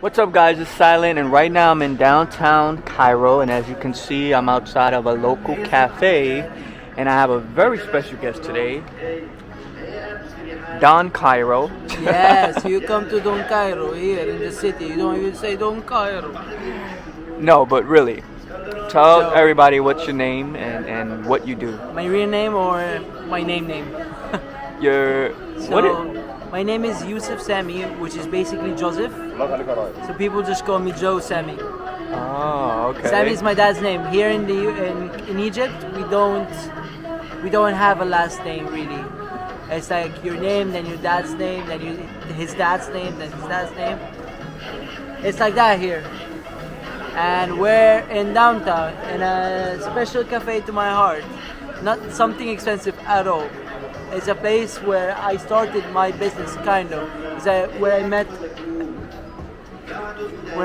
What's up, guys? It's Silent, and right now I'm in downtown Cairo, and as you can see, I'm outside of a local cafe, and I have a very special guest today, Don Cairo. Yes, you come to Don Cairo here in the city. You don't even say Don Cairo. No, but really, tell So- everybody what's your name and what you do. My real name or my name? Your So, my name is Joe Samy, which is basically Joseph. So people just call me Joe Samy. Oh, okay. Samy is my dad's name. Here in Egypt, we don't have a last name really. It's like your name, then your dad's name, then his dad's name, then his dad's name. It's like that here. And we're in downtown in a special cafe to my heart. Not something expensive at all. It's a place where I started my business, kind of. It's where I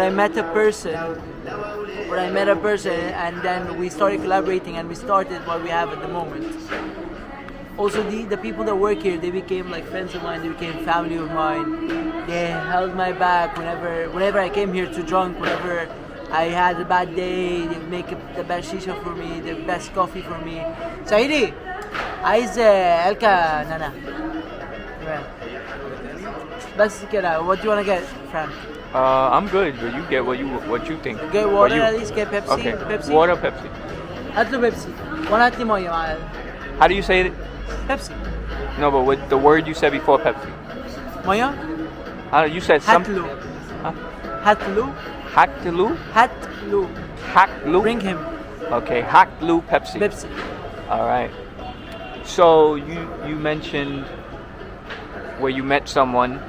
met a person, and then we started collaborating, and we started what we have at the moment. Also, the people that work here, they became like friends of mine. They became family of mine. They held my back whenever I came here too drunk. Whenever I had a bad day, they make the best shisha for me, the best coffee for me. Saidi, عايز الكا نانا. بس كده. What do you wanna get, Frank? I'm good, but you get what you think. Get What water you- at least. Get Pepsi. Okay. Pepsi. Water, Pepsi. هات له بيبسي. وانا هات لي ميه مع How do you say it? Pepsi. No, but with the word you said before Pepsi. ميه. How you said هات something? له. Huh? هات له. Haktlu? هات له. Haktlu? Bring him. Okay, Haktlu Pepsi. Pepsi. All right. So you mentioned where you met someone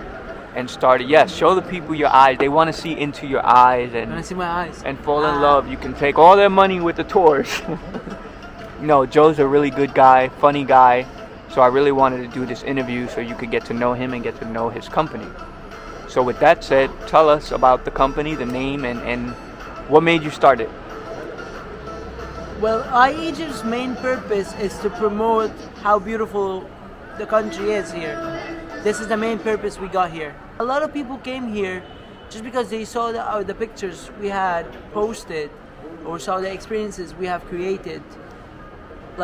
and started. Yes, show the people your eyes. They want to see into your eyes Wanna and see my eyes? fall in love. You can take all their money with the tours. No, Joe's a really good guy, funny guy. So I really wanted to do this interview so you could get to know him and get to know his company. So with that said, tell us about the company, the name, and what made you start it. Well, iEgypt's main purpose is to promote how beautiful the country is here. This is the main purpose we got here. A lot of people came here just because they saw the pictures we had posted or saw the experiences we have created.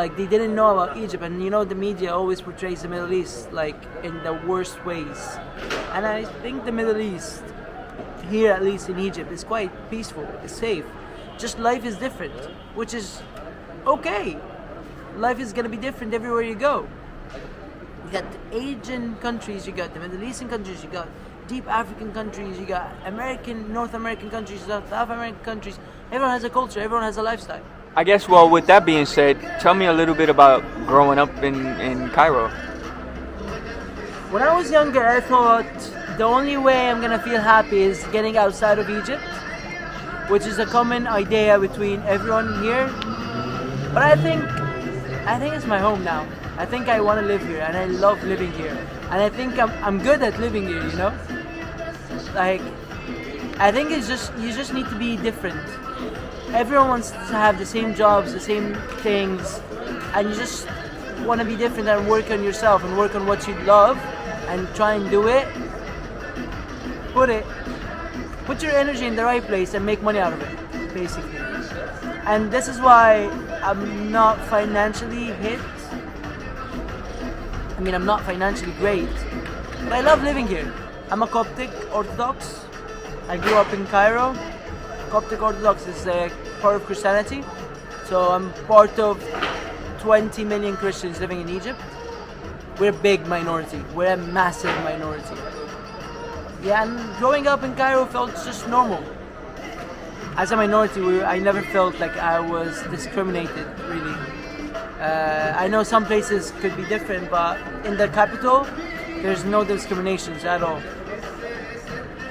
Like, they didn't know about Egypt, and you know the media always portrays the Middle East like in the worst ways. And I think the Middle East, here at least in Egypt, is quite peaceful, it's safe. Just life is different, which is okay. Life is gonna be different everywhere you go. You got the Asian countries, you got the Middle Eastern countries, you got deep African countries, you got North American countries, South American countries. Everyone has a culture, everyone has a lifestyle. I guess, well, with that being said, tell me a little bit about growing up in Cairo. When I was younger, I thought the only way I'm gonna feel happy is getting outside of Egypt, which is a common idea between everyone here. But I think it's my home now. I think I want to live here, and I love living here. And I think I'm good at living here, you know? Like, I think it's just, you just need to be different. Everyone wants to have the same jobs, the same things, and you just want to be different and work on yourself and work on what you love and try and do it. Put your energy in the right place and make money out of it, basically. And this is why I'm not financially hit. I mean, I'm not financially great, but I love living here. I'm a Coptic Orthodox. I grew up in Cairo. Coptic Orthodox is a part of Christianity. So I'm part of 20 million Christians living in Egypt. We're a big minority. We're a massive minority. Yeah, and growing up in Cairo felt just normal. As a minority, I never felt like I was discriminated, really. I know some places could be different, but in the capital, there's no discriminations at all.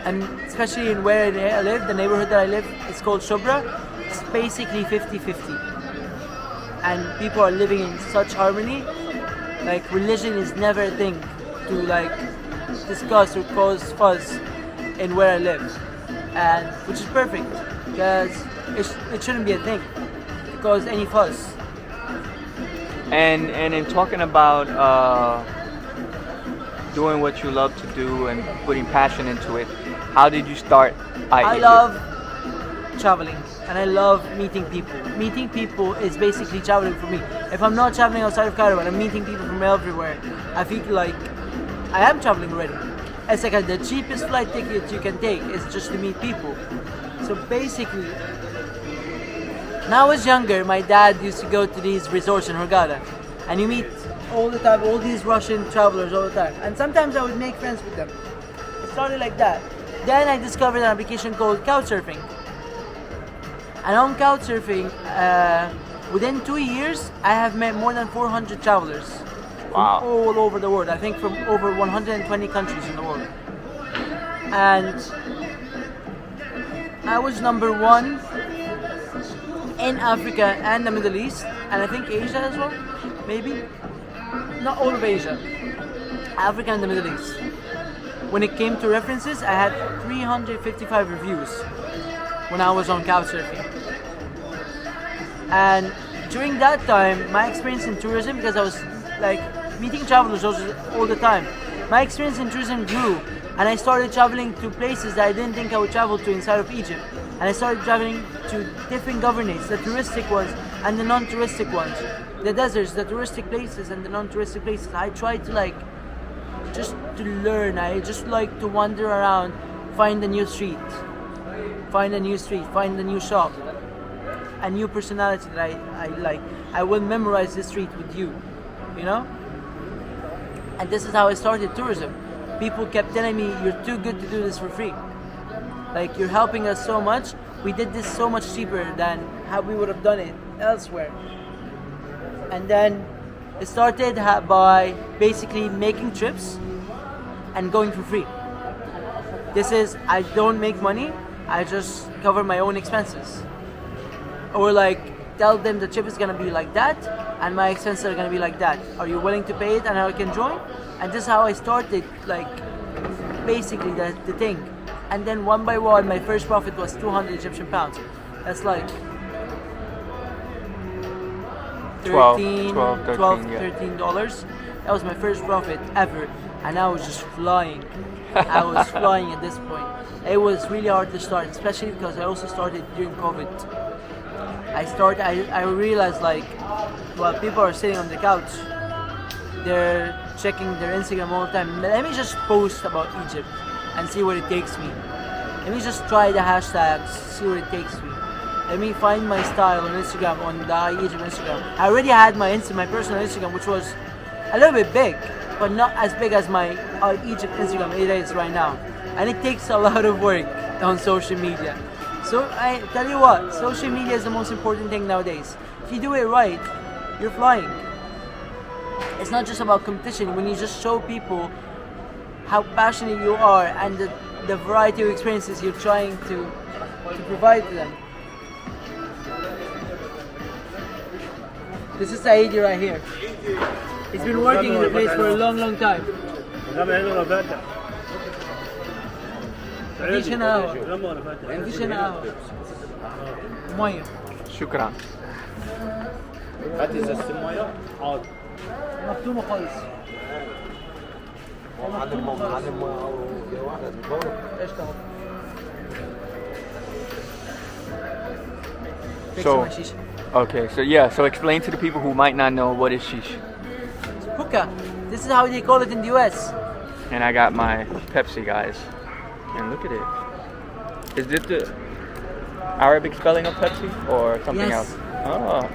And especially in where I live, the neighborhood that I live, it's called Shubra. It's basically 50-50. And people are living in such harmony. Like, religion is never a thing to like discuss or cause fuzz in where I live, and which is perfect because it shouldn't be a thing to cause any fuss. And in talking about doing what you love to do and putting passion into it, How did you start I iEgypt? love traveling and I love meeting people. Meeting people is basically traveling for me. If I'm not traveling outside of Cairo and I'm meeting people from everywhere, I feel like I am traveling already. It's like the cheapest flight ticket you can take is just to meet people. So basically, when I was younger, my dad used to go to these resorts in Hurghada, and you meet all the time all these Russian travelers all the time. And sometimes I would make friends with them. It started like that. Then I discovered an application called Couchsurfing. And on Couchsurfing, within 2 years, I have met more than 400 travelers Wow. from all over the world. I think from over 120 countries in the world. And I was number one in Africa and the Middle East, and I think Asia as well, maybe. Not all of Asia, Africa and the Middle East. When it came to references, I had 355 reviews when I was on Couchsurfing. And during that time, my experience in tourism, because I was like meeting travelers all the time, my experience in tourism grew, and I started traveling to places that I didn't think I would travel to inside of Egypt. And I started traveling to different governorates, the touristic ones and the non-touristic ones, the deserts, the touristic places and the non-touristic places. I tried to just to learn. I just like to wander around, find a new street, find a new shop, a new personality that I like. I will memorize this street with you, you know? And this is how I started tourism. People kept telling me, you're too good to do this for free. Like, you're helping us so much. We did this so much cheaper than how we would have done it elsewhere. And then it started by basically making trips and going for free. This is, I don't make money, I just cover my own expenses. Or like, tell them the trip is gonna be like that and my expenses are gonna be like that. Are you willing to pay it and I can join? And this is how I started, like, basically the thing. And then one by one, my first profit was 200 Egyptian pounds. That's like 13 $13. That was my first profit ever. And I was just flying. I was flying at this point. It was really hard to start, especially because I also started during COVID. I realized, like, while people are sitting on the couch, they're checking their Instagram all the time. Let me just post about Egypt and see where it takes me. Let me just try the hashtags, see where it takes me. Let me find my style on Instagram, on the iEgypt Instagram. I already had my personal Instagram, which was a little bit big, but not as big as my iEgypt Instagram it is right now. And it takes a lot of work on social media. So I tell you what, social media is the most important thing nowadays. If you do it right, you're flying. It's not just about competition. When you just show people how passionate you are and the variety of experiences you're trying to provide to them. This is Saidi right here. He's been working in the place for a long time. مفيش هنا قهوة. مفيش هنا قهوة. مية. شكرا. هات ازازة المية. حاضر. مكتومة خالص. So, okay, so yeah, so explain to the people who might not know what is shish. Hookah. This is how they call it in the US. And I got my Pepsi, guys. And look at it. Is this the Arabic spelling of Pepsi or something Yes. else? Oh.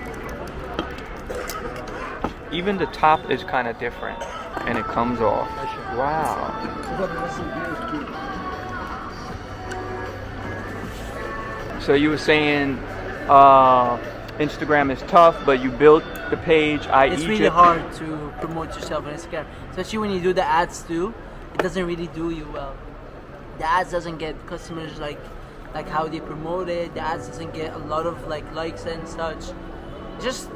Even the top is kind of different and it comes off. Wow. So you were saying Instagram is tough, but you built the page iEgypt. It's really hard to promote yourself on Instagram, especially when you do the ads too. It doesn't really do you well. The ads doesn't get customers like how they promote it. The ads doesn't get a lot of likes and such. Just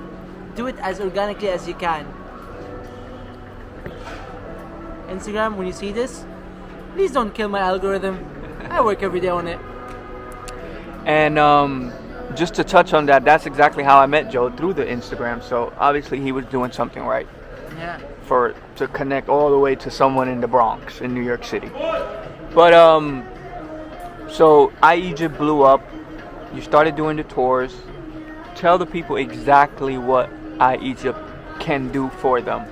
do it as organically as you can. Instagram, when you see this, please don't kill my algorithm. I work every day on it. And just to touch on that, that's exactly how I met Joe, through the Instagram. So obviously he was doing something right. Yeah. To connect all the way to someone in the Bronx in New York City. But So iEgypt blew up. You started doing the tours. Tell the people exactly what iEgypt can do for them.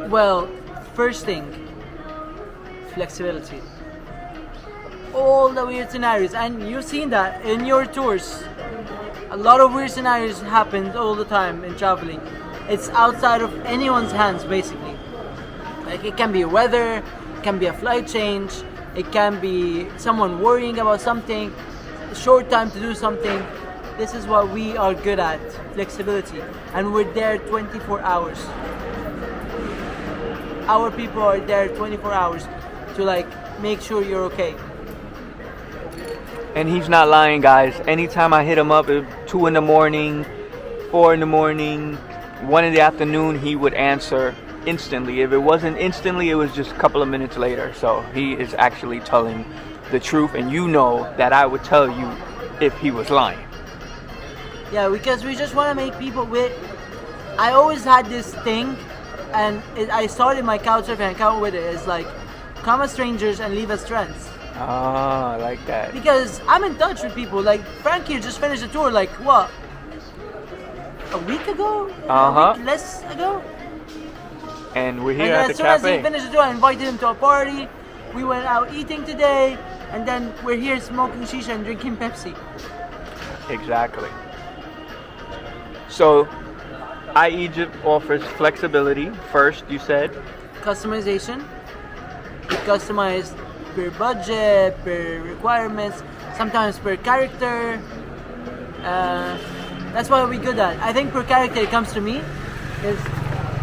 Well, first thing, flexibility. All the weird scenarios, and you've seen that in your tours. A lot of weird scenarios happen all the time in traveling. It's outside of anyone's hands, basically. Like, it can be weather, it can be a flight change, it can be someone worrying about something, a short time to do something. This is what we are good at, flexibility, and we're there 24 hours. Our people are there 24 hours to like make sure you're okay. And he's not lying, guys. Anytime I hit him up at 2 in the morning, 4 in the morning, 1 in the afternoon, he would answer instantly. If it wasn't instantly, it was just a couple of minutes later. So he is actually telling the truth, and you know that I would tell you if he was lying. Yeah, because we just want to make people with. I always had this thing, and I started my couchsurfing account with it. It's like, come as strangers and leave as friends. Ah, I like that. Because I'm in touch with people. Like Frankie just finished a tour. Like what? A week ago? A week less ago? And we're here And at the as soon as cafe. he finished the tour, I invited him to a party. We went out eating today, and then we're here smoking shisha and drinking Pepsi. Exactly. So, iEgypt offers flexibility. First, you said. Customization. We customize per budget, per requirements, sometimes per character. That's what we're good at. I think per character it comes to me is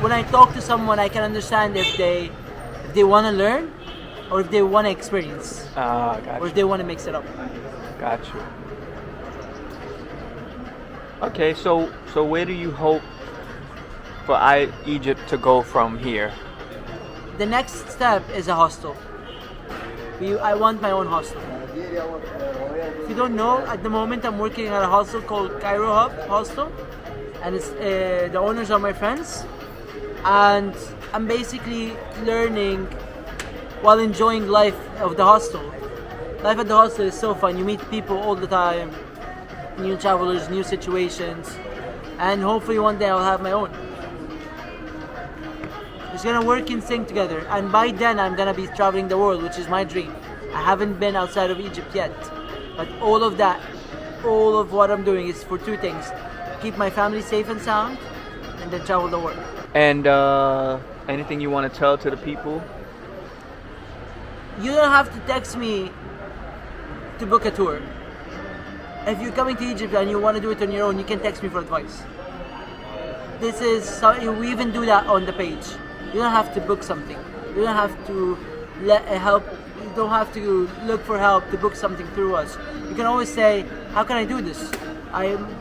when I talk to someone, I can understand if they want to learn or if they want to experience Ah, or gotcha. if they want to mix it up. Got you. Okay, so where do you hope for iEgypt to go from here? The next step is a hostel. I want my own hostel. If you don't know, at the moment I'm working at a hostel called Cairo Hub Hostel, and it's the owners are my friends, and I'm basically learning while enjoying life of the hostel. Life at the hostel is so fun. You meet people all the time, new travelers, new situations, and hopefully one day I'll have my own. It's gonna work in sync together, and by then I'm gonna be traveling the world, which is my dream. I haven't been outside of Egypt yet, but all of what I'm doing is for two things: keep my family safe and sound, and then travel the world. And anything you want to tell to the people? You don't have to text me to book a tour. If you're coming to Egypt and you want to do it on your own, you can text me for advice. This is something we even do that on the page. You don't have to book something. You don't have to help. You don't have to look for help to book something through us. You can always say, "How can I do this?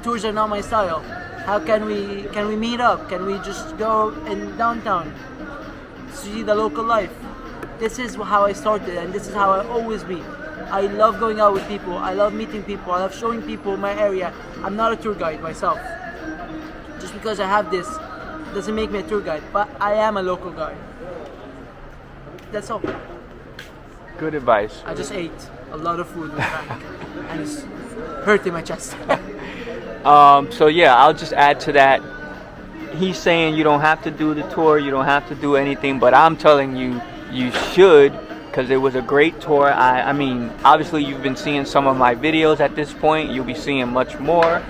Tours are not my style. How can we meet up? Can we just go in downtown, see the local life?" This is how I started, and this is how I always be. I love going out with people. I love meeting people. I love showing people my area. I'm not a tour guide myself. Just because I have this doesn't make me a tour guide, but I am a local guide. That's all. Good advice. I just ate a lot of food with Frank, and it's hurting my chest. So yeah, I'll just add to that. He's saying you don't have to do the tour, you don't have to do anything, but I'm telling you, you should, because it was a great tour. I mean, obviously you've been seeing some of my videos at this point. You'll be seeing much more,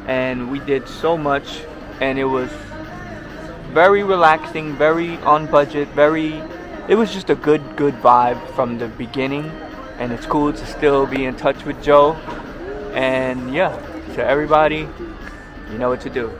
and we did so much, and it was very relaxing, very on budget, it was just a good vibe from the beginning, and it's cool to still be in touch with Joe. And yeah, to everybody, you know what to do.